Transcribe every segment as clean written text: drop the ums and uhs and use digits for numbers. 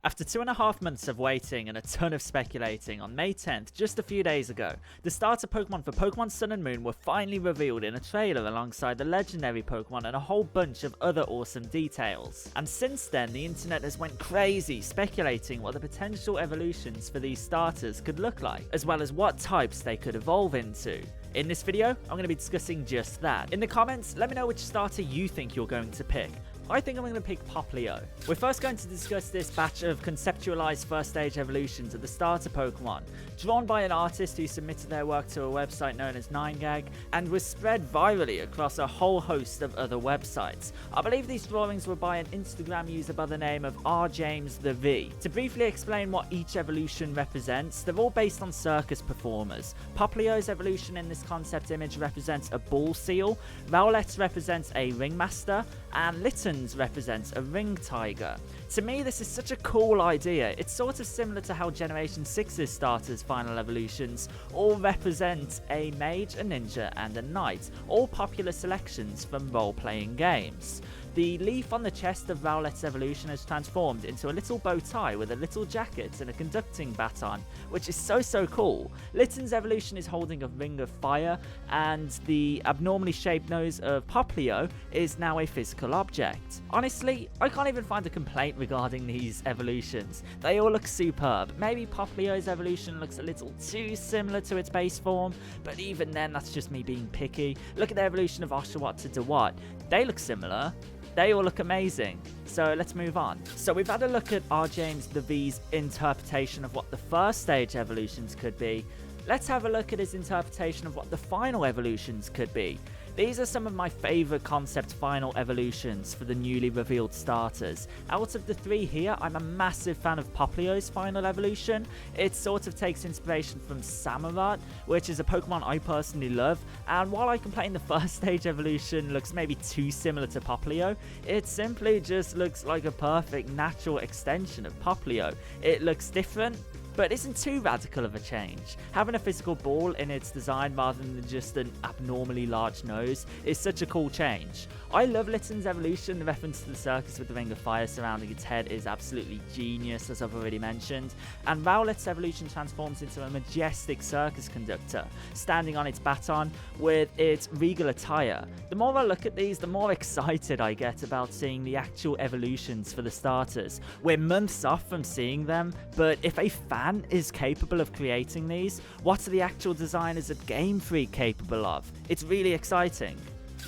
After 2.5 months of waiting and a ton of speculating, on May 10th, just a few days ago, the starter Pokemon for Pokemon Sun and Moon were finally revealed in a trailer alongside the legendary Pokemon and a whole bunch of other awesome details. And since then, the internet has went crazy speculating what the potential evolutions for these starters could look like, as well as what types they could evolve into. In this video, I'm going to be discussing just that. In the comments, let me know which starter you think you're going to pick. I think I'm going to pick Popplio. We're first going to discuss this batch of conceptualized first stage evolutions of the starter Pokemon, drawn by an artist who submitted their work to a website known as 9gag, and was spread virally across a whole host of other websites. I believe these drawings were by an Instagram user by the name of rjamesthev. To briefly explain what each evolution represents, they're all based on circus performers. Popplio's evolution in this concept image represents a bull seal, Rowlet's represents a ringmaster, and Litten's represents a ring tiger. To me, this is such a cool idea. It's sort of similar to how Generation 6's starters' final evolutions all represent a mage, a ninja, and a knight, all popular selections from role-playing games. The leaf on the chest of Rowlet's evolution has transformed into a little bow tie with a little jacket and a conducting baton, which is so cool. Litten's evolution is holding a ring of fire, and the abnormally shaped nose of Popplio is now a physical object. Honestly, I can't even find a complaint regarding these evolutions. They all look superb. Maybe Popplio's evolution looks a little too similar to its base form, but even then, that's just me being picky. Look at the evolution of Oshawott to Dewott. They look similar. They all look amazing. So let's move on. So we've had a look at rjamesthev's interpretation of what the first stage evolutions could be. Let's have a look at his interpretation of what the final evolutions could be. These are some of my favourite concept final evolutions for the newly revealed starters. Out of the three here, I'm a massive fan of Popplio's final evolution. It sort of takes inspiration from Samurott, which is a Pokemon I personally love, and while I complain the first stage evolution looks maybe too similar to Popplio, it simply just looks like a perfect natural extension of Popplio. It looks different, but isn't too radical of a change. Having a physical ball in its design rather than just an abnormally large nose is such a cool change. I love Litten's evolution. The reference to the circus with the ring of fire surrounding its head is absolutely genius, as I've already mentioned. And Rowlet's evolution transforms into a majestic circus conductor, standing on its baton with its regal attire. The more I look at these, the more excited I get about seeing the actual evolutions for the starters. We're months off from seeing them, but if a fan is capable of creating these, what are the actual designers at Game Freak capable of? It's really exciting.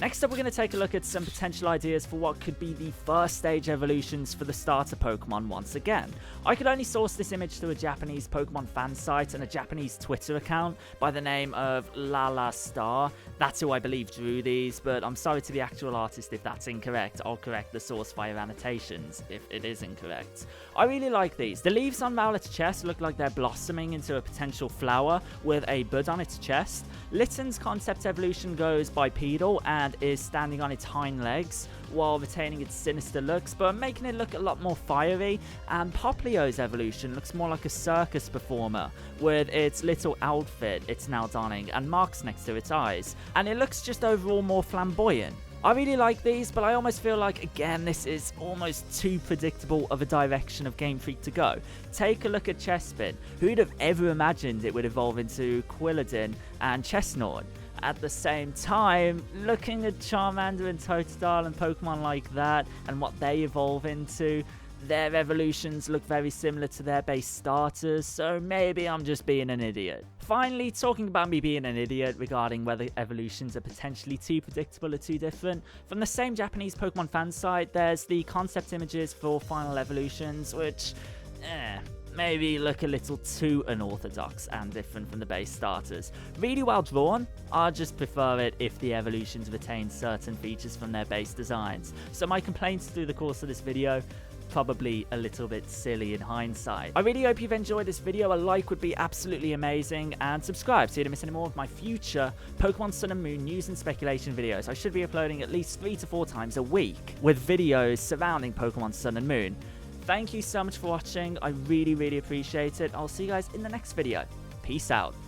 Next up, we're going to take a look at some potential ideas for what could be the first stage evolutions for the starter Pokemon once again. I could only source this image through a Japanese Pokemon fan site and a Japanese Twitter account by the name of Lala Star. That's who I believe drew these, but I'm sorry to the actual artist if that's incorrect. I'll correct the source via annotations if it is incorrect. I really like these. The leaves on Rowlet's chest look like they're blossoming into a potential flower with a bud on its chest. Litten's concept evolution goes bipedal and is standing on its hind legs while retaining its sinister looks but making it look a lot more fiery, and Popplio's evolution looks more like a circus performer with its little outfit it's now donning and marks next to its eyes, and it looks just overall more flamboyant. I really like these, but I almost feel like, again, this is almost too predictable of a direction of Game Freak to go. Take a look at Chespin. Who'd have ever imagined it would evolve into Quilladin and Chesnaught? At the same time, looking at Charmander and Totodile and Pokemon like that and what they evolve into, their evolutions look very similar to their base starters, so maybe I'm just being an idiot. Finally, talking about me being an idiot regarding whether evolutions are potentially too predictable or too different, from the same Japanese Pokemon fan site, there's the concept images for final evolutions, which, maybe look a little too unorthodox and different from the base starters. Really well drawn, I just prefer it if the evolutions retain certain features from their base designs. So my complaints through the course of this video, probably a little bit silly in hindsight. I really hope you've enjoyed this video. A like would be absolutely amazing, and subscribe so you don't miss any more of my future Pokemon Sun and Moon news and speculation videos. I should be uploading at least 3 to 4 times a week with videos surrounding Pokemon Sun and Moon. Thank you so much for watching. I really appreciate it. I'll see you guys in the next video. Peace out.